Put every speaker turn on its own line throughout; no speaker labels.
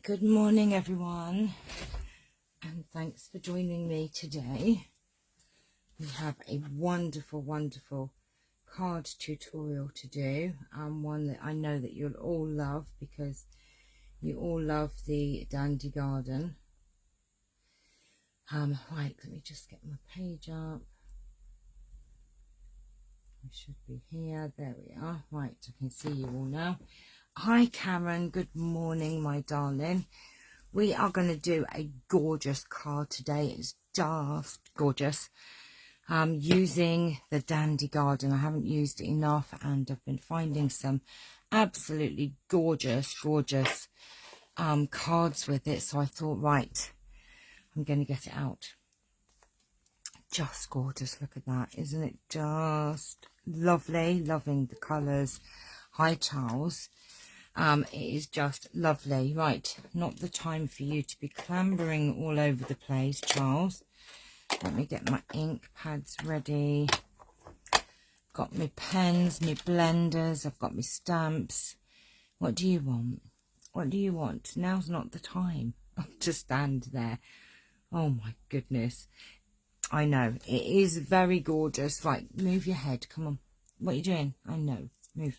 Good morning everyone, and thanks for joining me today. We have a wonderful card tutorial to do, one that I know that you'll all love because you all love the Dandy Garden. Right, let me just get my page up. I should be here. There we are. Right, I can see you all now. Hi Karen, good morning my darling. We are going to do a gorgeous card today. It's just gorgeous. Using the Dandy Garden. I haven't used it enough and I've been finding some absolutely gorgeous cards with it. So I thought, right, I'm going to get it out. Just gorgeous. Look at that. Isn't it just lovely? Loving the colours. Hi Charles. It is just lovely. Right, not the time for you to be clambering all over the place, Charles. Let me get my ink pads ready. Got my pens, my blenders, I've got my stamps. What do you want? What do you want? Now's not the time to stand there. Oh my goodness. I know, it is very gorgeous. Right, move your head, come on. What are you doing? I know, move.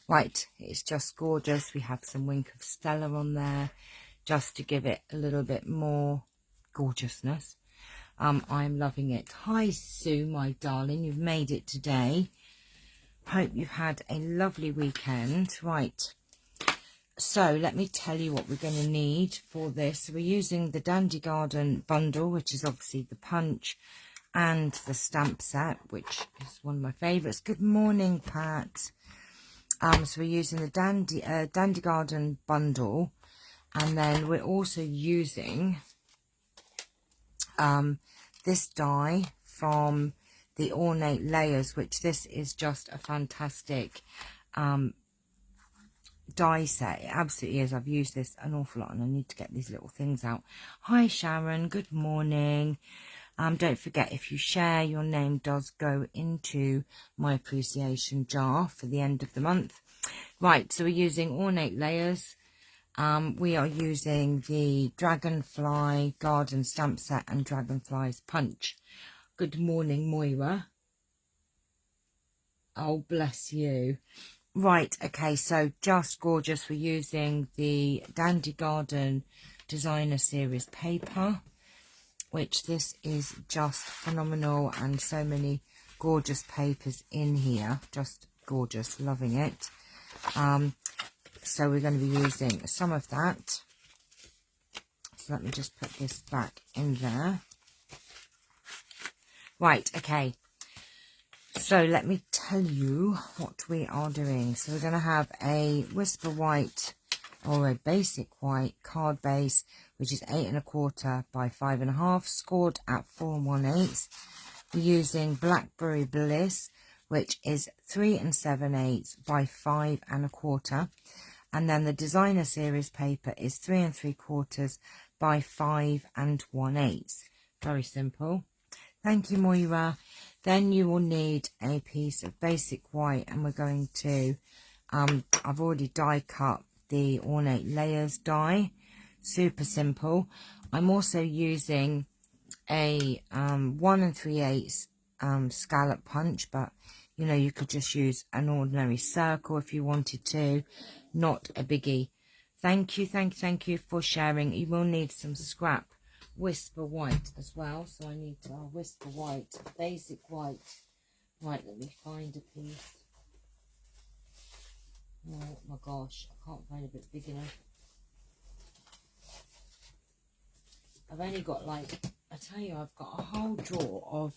Right, it's just gorgeous. We have some Wink of Stella on there just to give it a little bit more gorgeousness. I'm loving it. Hi Sue, my darling, you've made it today. Hope you've had a lovely weekend. Right, so let me tell you what we're going to need for this. We're using the Dandy Garden bundle, which is obviously the punch and the stamp set, which is one of my favourites. Good morning, Pat. So we're using the Dandy Garden bundle, and then we're also using this die from the Ornate Layers, which this is just a fantastic die set. It absolutely is. I've used this an awful lot and I need to get these little things out. Hi Sharon, good morning. Don't forget, if you share, your name does go into my appreciation jar for the end of the month. Right, so we're using Ornate Layers. We are using the Dragonfly Garden Stamp Set and Dragonfly's Punch. Good morning, Moira. Oh, bless you. Right, okay, so just gorgeous. We're using the Dandy Garden Designer Series paper, which this is just phenomenal, and so many gorgeous papers in here. Just gorgeous, loving it. So we're going to be using some of that. So let me just put this back in there. Right, okay. So let me tell you what we are doing. So we're going to have a Whisper White or a basic white card base, which is 8 1/4 by 5 1/2, scored at 4 1/8. We're using Blackberry Bliss, which is 3 7/8 by 5 1/4. And then the Designer Series paper is 3 3/4 by 5 1/8. Very simple. Thank you, Moira. Then you will need a piece of basic white, and we're going to, I've already die cut the Ornate Layers die. Super simple. I'm also using a 1 3/8 scallop punch, but you know, you could just use an ordinary circle if you wanted to. Not a biggie. Thank you for sharing. You will need some scrap Whisper White as well. So I need to Whisper White, basic white. Right, let me find a piece. Oh my gosh, I can't find a bit big enough. I've only got, like, I tell you, I've got a whole drawer of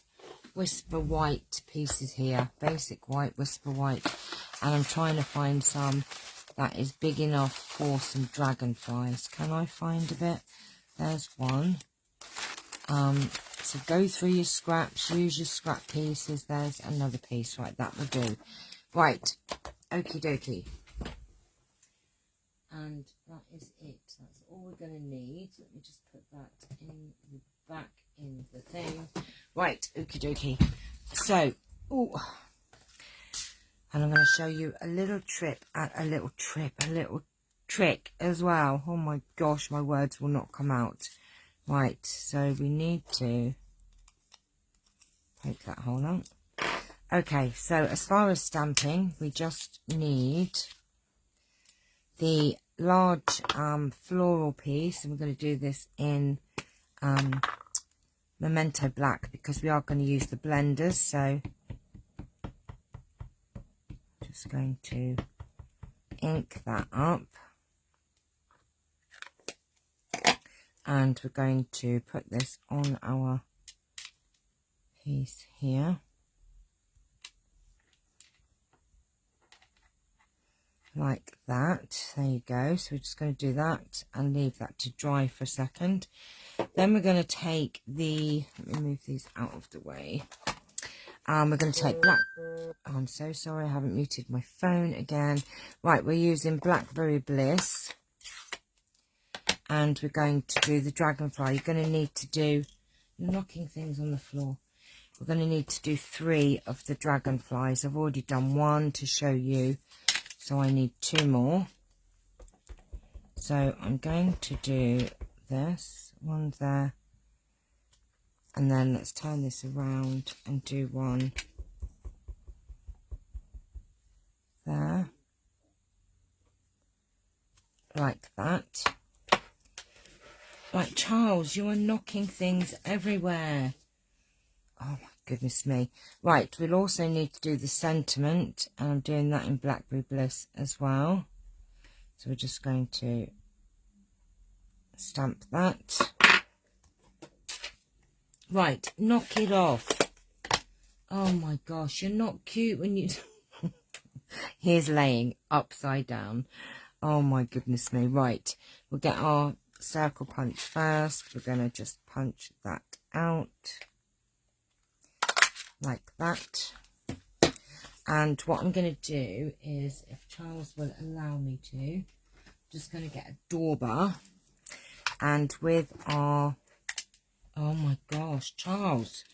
Whisper White pieces here. Basic white, Whisper White. And I'm trying to find some that is big enough for some dragonflies. Can I find a bit? There's one. So go through your scraps, use your scrap pieces. There's another piece. Right, that will do. Right, okie dokie. And that is it. That's all we're going to need. Let me just put that in the back in the thing. Right, okie dokie. So, and I'm going to show you a little trick as well. Oh my gosh, my words will not come out. Right, so we need to take that hole out. Okay, so as far as stamping, we just need the large floral piece, and we're going to do this in Memento black because we are going to use the blenders. So just going to ink that up, and we're going to put this on our piece here like that. There you go. So we're just going to do that and leave that to dry for a second. Then we're going to take the, let me move these out of the way. We're going to take black, oh, I'm so sorry, I haven't muted my phone again. Right, we're using Blackberry Bliss, and we're going to do the Dragonfly. You're going to need to do, you're knocking things on the floor. We're going to need to do 3 of the Dragonflies. I've already done 1 to show you, so I need 2 more. So I'm going to do this, 1 there, and then let's turn this around and do 1 there, like that. Right, Charles, you are knocking things everywhere. Oh my goodness me. Right, we'll also need to do the sentiment, and I'm doing that in Blackberry Bliss as well. So we're just going to stamp that. Right, knock it off. Oh my gosh, you're not cute when you... Here's laying upside down. Oh my goodness me. Right, we'll get our circle punch first. We're going to just punch that out like that. And what I'm going to do is, if Charles will allow me to, just going to get a dauber, and with our, oh my gosh, Charles,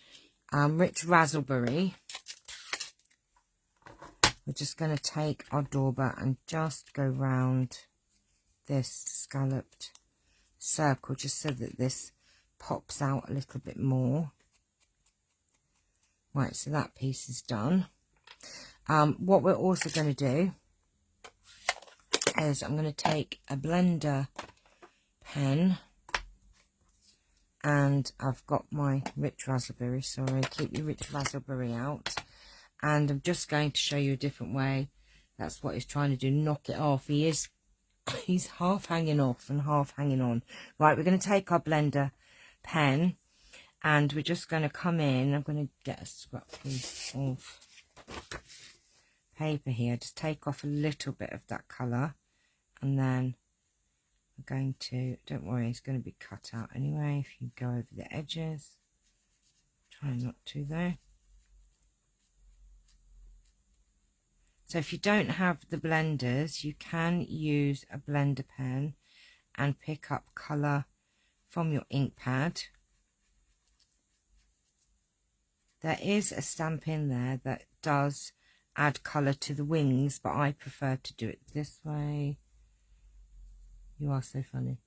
rich raspberry, we're just going to take our dauber and just go round this scalloped circle, just so that this pops out a little bit more. Right, so that piece is done. What we're also going to do is I'm going to take a blender pen, and I've got my rich raspberry, sorry, keep your rich raspberry out, and I'm just going to show you a different way. That's what he's trying to do, knock it off. He's half hanging off and half hanging on. Right, we're going to take our blender pen, and we're just going to come in. I'm going to get a scrap piece of paper here, just take off a little bit of that colour, and then we're going to, don't worry, it's going to be cut out anyway. If you go over the edges, try not to though. So if you don't have the blenders, you can use a blender pen and pick up colour from your ink pad. There is a stampin there that does add colour to the wings, but I prefer to do it this way. You are so funny.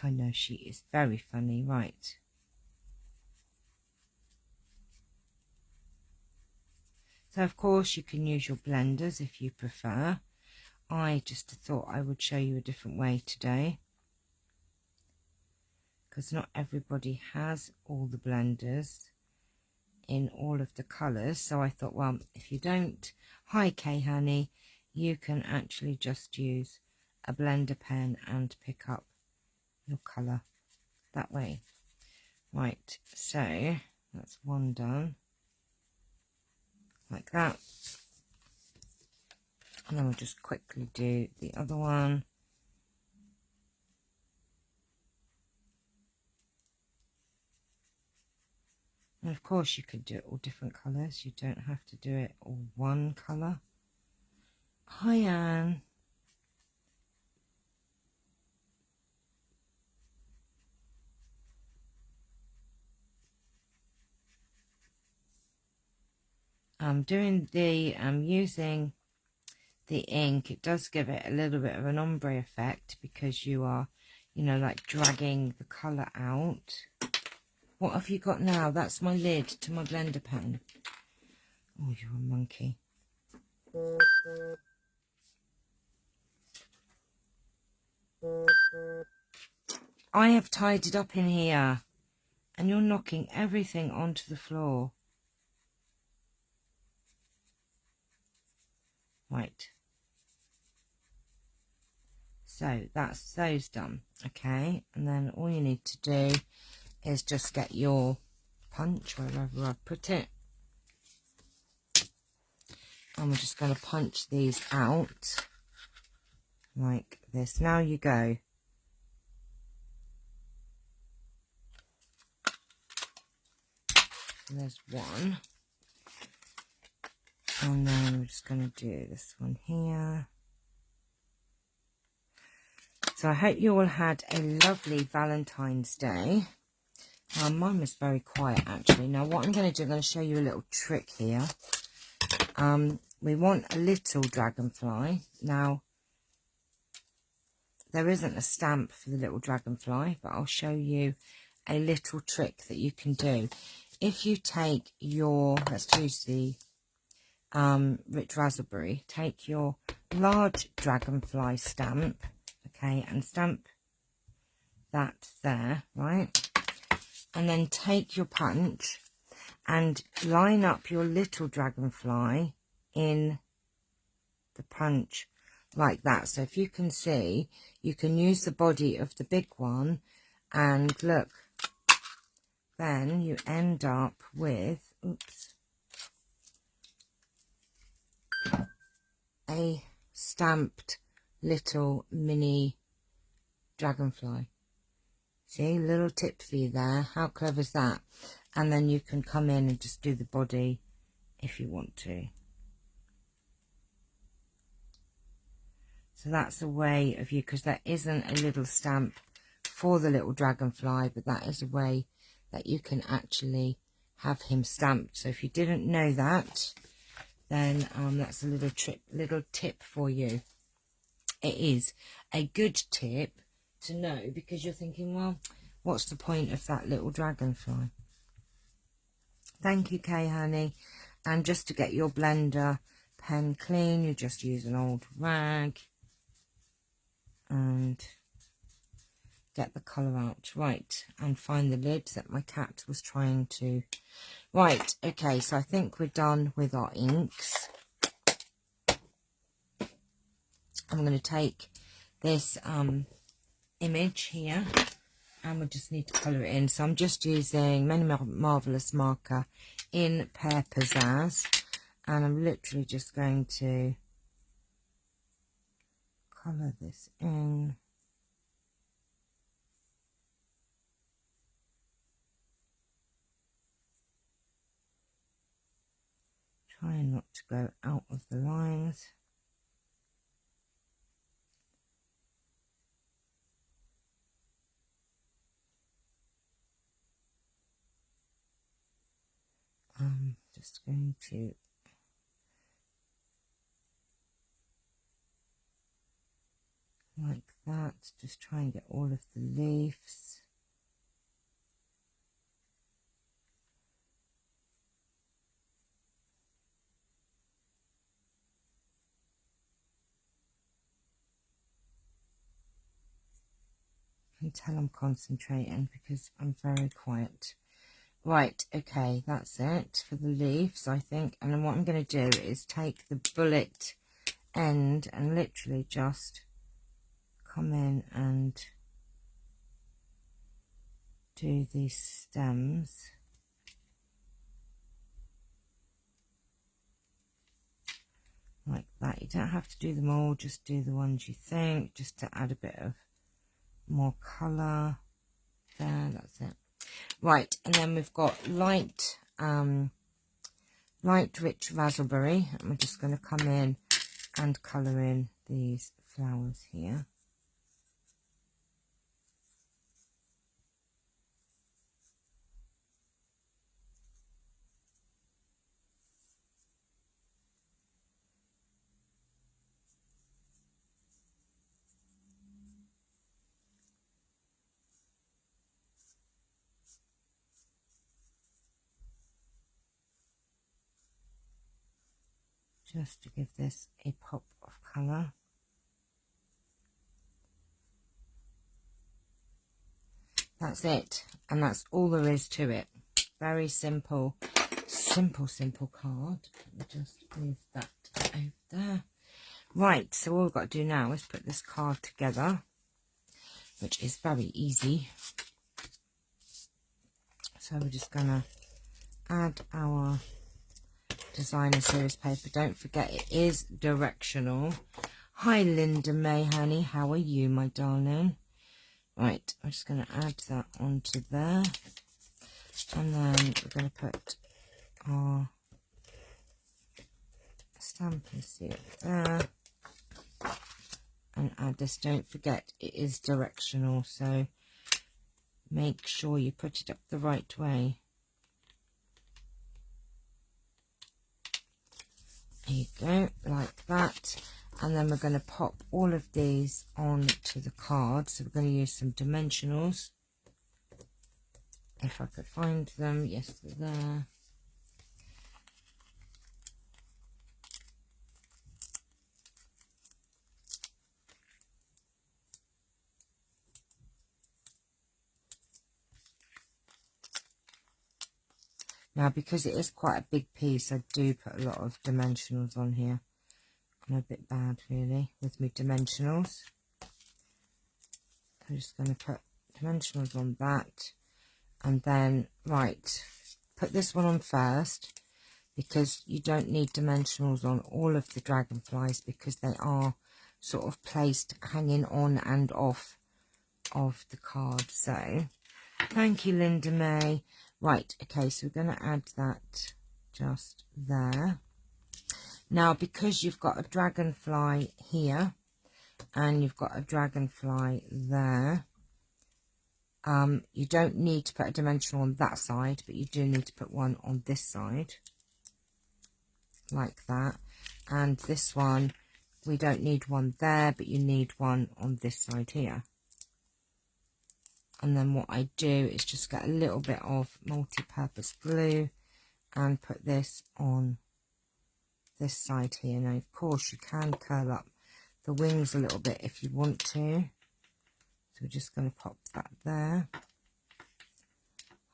I know she is very funny. Right. So of course you can use your blenders if you prefer. I just thought I would show you a different way today, because not everybody has all the blenders in all of the colours. So I thought, well, if you don't, hi Kay honey, you can actually just use a blender pen and pick up your colour that way. Right, so that's 1 done, like that. And then we'll just quickly do the other one. And of course you could do it all different colours. You don't have to do it all one colour. Hi Anne. I'm doing the, I'm using the ink, it does give it a little bit of an ombre effect because you are, you know, like dragging the colour out. What have you got now? That's my lid to my blender pen. Oh, you're a monkey. I have tidied up in here and you're knocking everything onto the floor. Right. So that's those done. Okay. And then all you need to do is just get your punch wherever I put it. And we're just going to punch these out like this. Now you go. And there's one. And then we're just going to do this one here. So I hope you all had a lovely Valentine's Day. Mine was very quiet actually. Now what I'm going to do, I'm going to show you a little trick here. We want a little dragonfly. Now there isn't a stamp for the little dragonfly, but I'll show you a little trick that you can do. If you take your, let's use the rich raspberry, take your large dragonfly stamp, okay, and stamp that there, right? And then take your punch and line up your little dragonfly in the punch like that. So if you can see, you can use the body of the big one, and look, then you end up with, oops, a stamped little mini dragonfly. See, little tip for you there. How clever is that? And then you can come in and just do the body if you want to. So that's a way of you, because there isn't a little stamp for the little dragonfly, but that is a way that you can actually have him stamped. So if you didn't know that, then that's a little tip for you. It is a good tip to know, because you're thinking, well, what's the point of that little dragonfly? Thank you, Kay honey. And just to get your blender pen clean, you just use an old rag and get the colour out. Right, and find the lid that my cat was trying to. Right, okay, so I think we're done with our inks. I'm going to take this image here, and we just need to colour it in. So I'm just using Many Marvellous marker in Pear Pizzazz, and I'm literally just going to colour this in. Trying not to go out of the lines. I'm just going to like that, just try and get all of the leaves. You can tell I'm concentrating because I'm very quiet. Right, okay, that's it for the leaves, I think. And then what I'm going to do is take the bullet end and literally just come in and do these stems. Like that. You don't have to do them all, just do the ones you think, just to add a bit of more colour. There, that's it. Right, and then we've got light rich raspberry, and we're just going to come in and colour in these flowers here. just to give this a pop of colour. That's it, and that's all there is to it. Very simple, simple card. Let me just move that over there. Right, so all we've got to do now is put this card together, which is very easy. So we're just going to add our designer series paper. Don't forget, it is directional. Hi Linda May, honey, how are you, my darling? Right, I'm just going to add that onto there, and then we're going to put our stampin' seal there and add this. Don't forget, it is directional, so make sure you put it up the right way. There you go, like that. And then we're going to pop all of these onto the card. So we're going to use some dimensionals. If I could find them. Yes, they're there. Now, because it is quite a big piece, I do put a lot of dimensionals on here. I'm a bit bad, really, with my dimensionals. I'm just going to put dimensionals on that. And then, right, put this one on first, because you don't need dimensionals on all of the dragonflies, because they are sort of placed hanging on and off of the card. So, thank you, Linda May. Right, okay, so we're going to add that just there. Now, because you've got a dragonfly here and you've got a dragonfly there, you don't need to put a dimensional on that side, but you do need to put one on this side, like that. And this one, we don't need one there, but you need one on this side here. And then what I do is just get a little bit of multi-purpose glue and put this on this side here. Now, of course, you can curl up the wings a little bit if you want to. So we're just going to pop that there.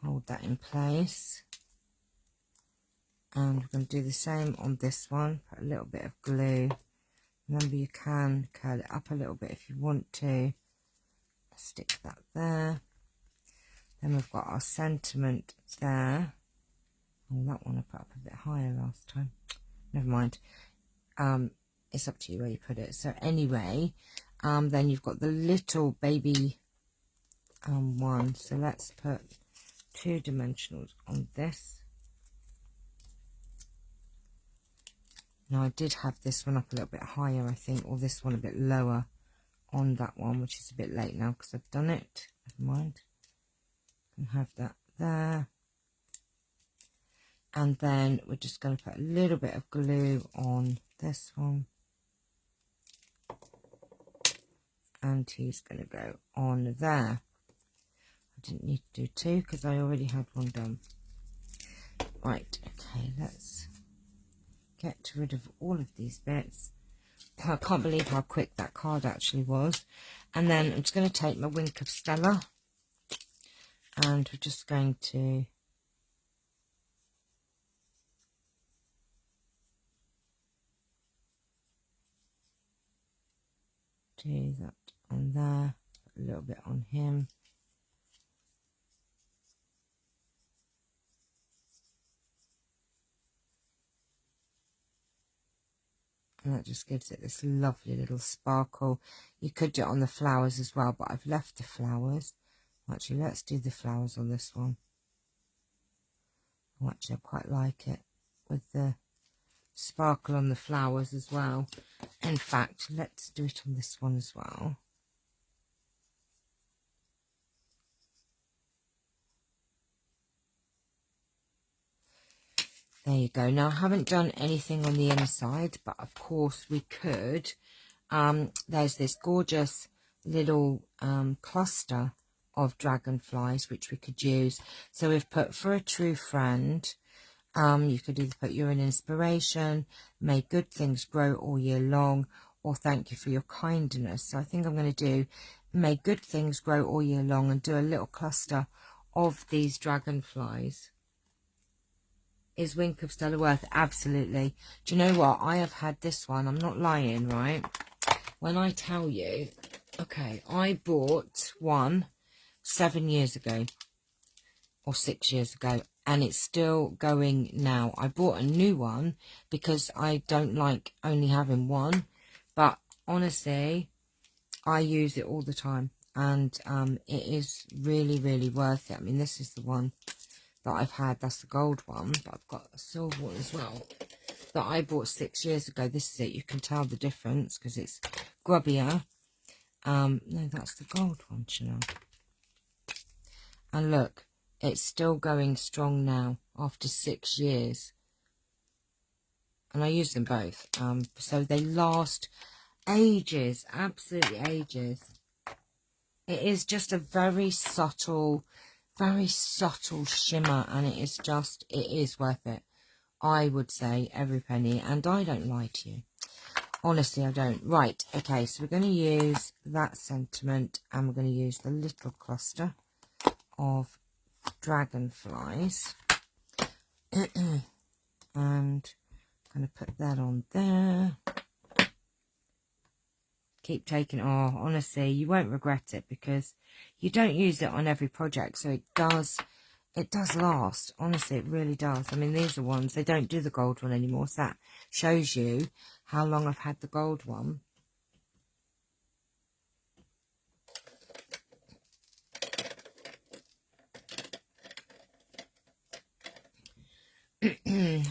Hold that in place. And we're going to do the same on this one. Put a little bit of glue. Remember, you can curl it up a little bit if you want to. Stick that there. Then we've got our sentiment there. Oh, that one I put up a bit higher last time. Never mind. It's up to you where you put it. So anyway, then you've got the little baby one. So let's put 2 dimensionals on this. Now, I did have this one up a little bit higher, I think, or this one a bit lower on that one, which is a bit late now because I've done it. Never mind. Can have that there. And then we're just going to put a little bit of glue on this one. And he's going to go on there. I didn't need to do 2 because I already had one done. Right, okay, let's get rid of all of these bits. I can't believe how quick that card actually was. And then I'm just going to take my Wink of Stella. And we're just going to do that on there, put a little bit on him. And that just gives it this lovely little sparkle. You could do it on the flowers as well, but I've left the flowers. Actually, let's do the flowers on this one. Oh, actually, I quite like it with the sparkle on the flowers as well. In fact, let's do it on this one as well. There you go. Now, I haven't done anything on the inside, but of course we could. There's this gorgeous little cluster of dragonflies which we could use. So we've put For a True Friend, You could either put you're an inspiration, may good things grow all year long, or thank you for your kindness. So I think I'm going to do may good things grow all year long and do a little cluster of these dragonflies. Is Wink of Stella worth? Absolutely. Do you know what? I have had this one. I'm not lying, right? When I tell you, okay, I bought one 7 years ago or 6 years ago, and it's still going now. I bought a new one because I don't like only having one, but honestly, I use it all the time, and it is really, really worth it. I mean, this is the one that I've had. That's the gold one, but I've got a silver one as well that I bought 6 years ago. This is it. You can tell the difference because it's grubbier. No, that's the gold one, Chanel. And look, it's still going strong now after 6 years. And I use them both. So they last ages, absolutely ages. It is just a very subtle shimmer, and it is worth it. I would say every penny, and I don't lie to you. Honestly, I don't. Right, okay, so we're going to use that sentiment, and we're going to use the little cluster of dragonflies. And I'm going to put that on there. Keep taking it. Oh, honestly, you won't regret it because you don't use it on every project, so it does last. Honestly, it really does. I mean, these are ones, they don't do the gold one anymore, so that shows you how long I've had the gold one.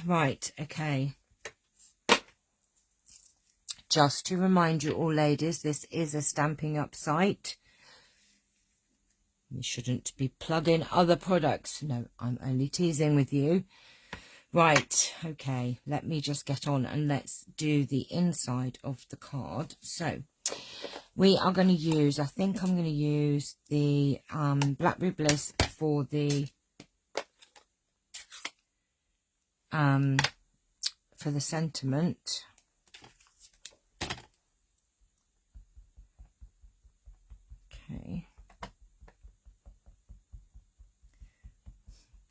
Right, okay. Just to remind you all, ladies, this is a Stampin' Up site. You shouldn't be plugging other products. No, I'm only teasing with you. Right, okay, let me just get on and let's do the inside of the card. So, we are going to use, I think I'm going to use the Blackberry Bliss for the sentiment. Okay.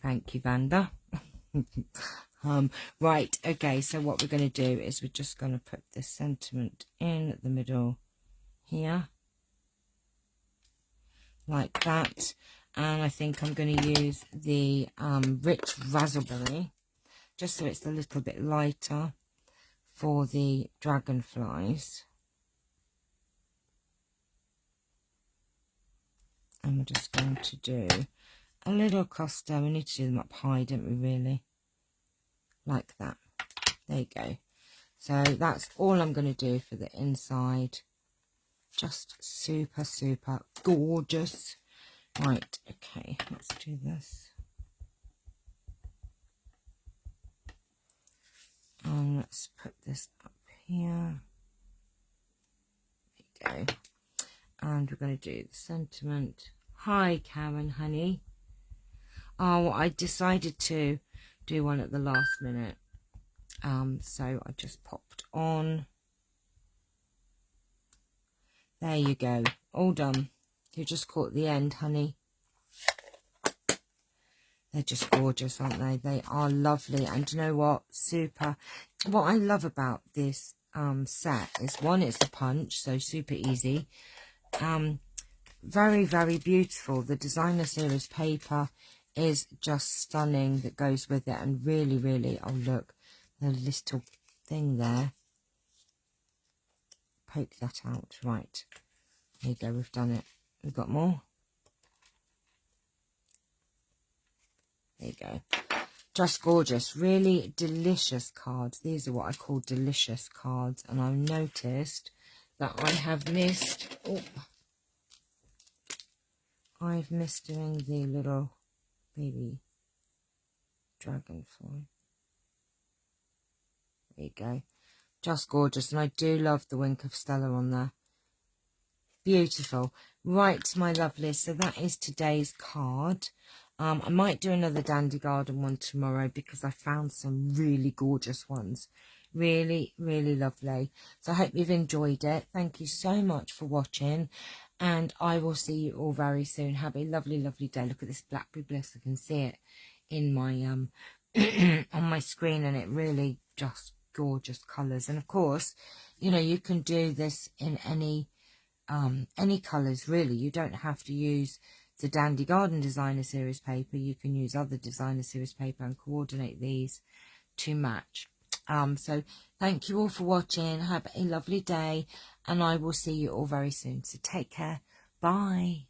Thank you, Vanda. Right, okay, so what we're going to do is we're just going to put this sentiment in the middle here, like that. And I think I'm going to use the rich raspberry, just so it's a little bit lighter for the dragonflies. And we're just going to do a little cluster. We need to do them up high, don't we, really? Like that. There you go. So that's all I'm going to do for the inside. Just super, super gorgeous. Right, okay, let's do this. And let's put this up here. There you go. And we're going to do the sentiment. Hi, Karen, honey. Oh, I decided to do one at the last minute. So I just popped on. There you go. All done. You just caught the end, honey. They're just gorgeous, aren't they? They are lovely. And you know what? Super. What I love about this set is, one, it's a punch, so super easy. Very, very beautiful. The designer series paper is just stunning that goes with it, and really, really, oh look, the little thing there. Poke that out. Right, there you go, we've done it. We've got more. There you go. Just gorgeous. Really delicious cards. These are what I call delicious cards, and I've noticed that I have missed, I've missed doing the little baby dragonfly. There you go. Just gorgeous. And I do love the Wink of Stella on there. Beautiful. Right, my lovelies. So that is today's card. I might do another Dandy Garden one tomorrow because I found some really gorgeous ones. Really, really lovely. So I hope you've enjoyed it. Thank you so much for watching, and I will see you all very soon. Have a lovely, lovely day. Look at this Blackberry Bliss. I can see it in my on my screen, and it really just gorgeous colours. And of course, you know, you can do this in any colours really. You don't have to use the Dandy Garden Designer Series paper. You can use other Designer Series paper and coordinate these to match. So thank you all for watching. Have a lovely day, and I will see you all very soon. So take care. Bye.